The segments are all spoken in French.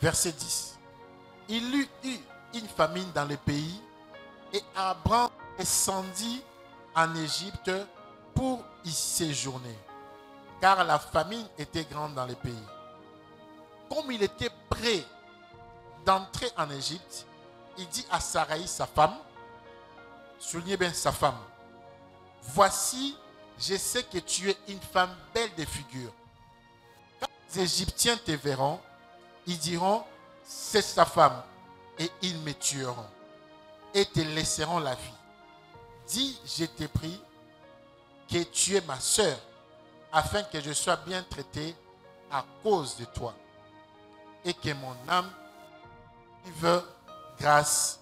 Verset 10. Il y eut une famine dans le pays et Abraham descendit en Égypte pour y séjourner, car la famine était grande dans le pays. Comme il était prêt d'entrer en Égypte, il dit à Sarai, sa femme, soulignez bien sa femme, voici, je sais que tu es une femme belle de figure. Quand les Égyptiens te verront, ils diront, c'est sa femme, et ils me tueront, et te laisseront la vie. Dis, je te prie, que tu es ma sœur, afin que je sois bien traité à cause de toi, et que mon âme vive grâce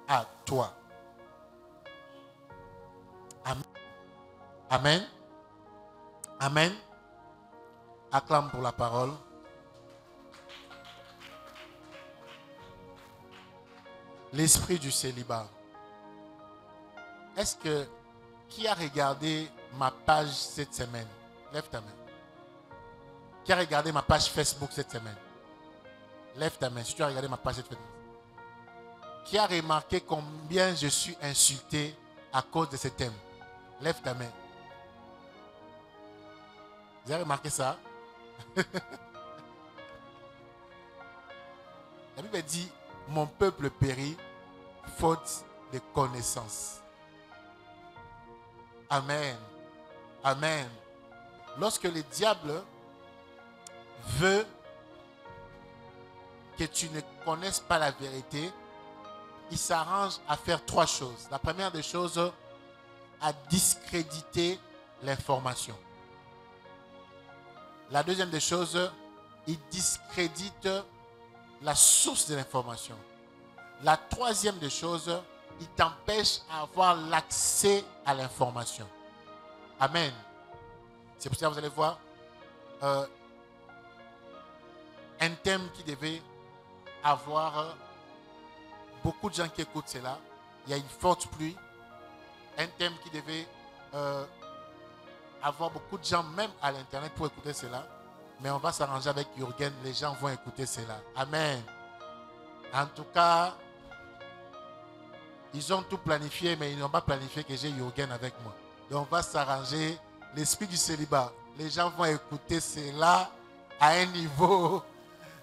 à toi. Amen. Amen. Amen. Acclame pour la parole. L'esprit du célibat. Est-ce que qui a regardé ma page cette semaine? Lève ta main. Qui a regardé ma page Facebook cette semaine? Lève ta main si tu as regardé ma page cette semaine. Qui a remarqué combien je suis insulté à cause de ce thème? Lève ta main. Vous avez remarqué ça? La Bible dit, mon peuple périt faute de connaissance. Amen. Amen. Lorsque le diable veut que tu ne connaisses pas la vérité, il s'arrange à faire trois choses. La première des choses, à discréditer l'information. La deuxième des choses, il discrédite la source de l'information. La troisième des choses, il t'empêche à avoir l'accès à l'information. Amen. C'est pour ça que vous allez voir un thème qui devait avoir beaucoup de gens qui écoutent cela. Il y a une forte pluie. Un thème qui devait avoir beaucoup de gens même à l'internet pour écouter cela. Mais on va s'arranger avec Jürgen. Les gens vont écouter cela. Amen. En tout cas, ils ont tout planifié, mais ils n'ont pas planifié que j'ai Jürgen avec moi. Donc on va s'arranger. L'esprit du célibat. Les gens vont écouter cela à un niveau.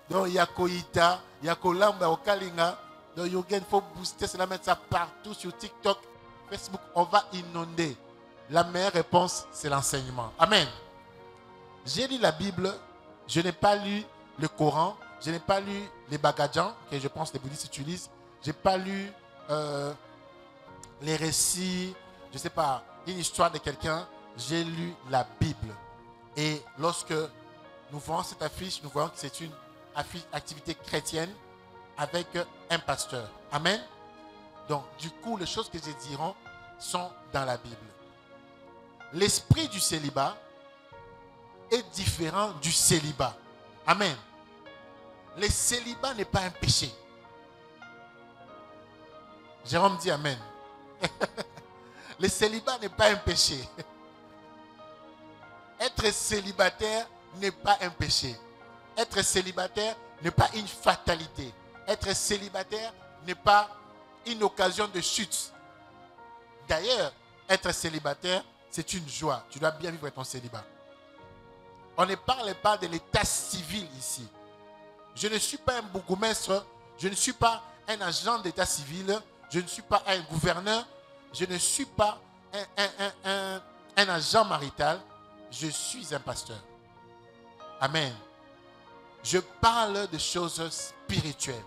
Donc il y a Koïta, il y a Kolamba, Okalinga. Donc Jürgen, il faut booster cela, mettre ça partout sur TikTok, Facebook. On va inonder. La meilleure réponse, c'est l'enseignement. Amen. J'ai lu la Bible. Je n'ai pas lu le Coran. Je n'ai pas lu les Bhagavad, que je pense que les bouddhistes utilisent. Je n'ai pas lu les récits, je ne sais pas, une histoire de quelqu'un. J'ai lu la Bible. Et lorsque nous voyons cette affiche, nous voyons que c'est une activité chrétienne avec un pasteur. Amen. Donc, du coup, les choses que je dirai sont dans la Bible. L'esprit du célibat est différent du célibat. Amen. Le célibat n'est pas un péché. Jérôme dit Amen. Le célibat n'est pas un péché. Être célibataire n'est pas un péché. Être célibataire n'est pas une fatalité. Être célibataire n'est pas une occasion de chute. D'ailleurs, être célibataire, c'est une joie. Tu dois bien vivre ton célibat. On ne parle pas de l'état civil ici. Je ne suis pas un bourgmestre. Je ne suis pas un agent d'état civil. Je ne suis pas un gouverneur. Je ne suis pas un agent marital. Je suis un pasteur. Amen. Je parle de choses spirituelles.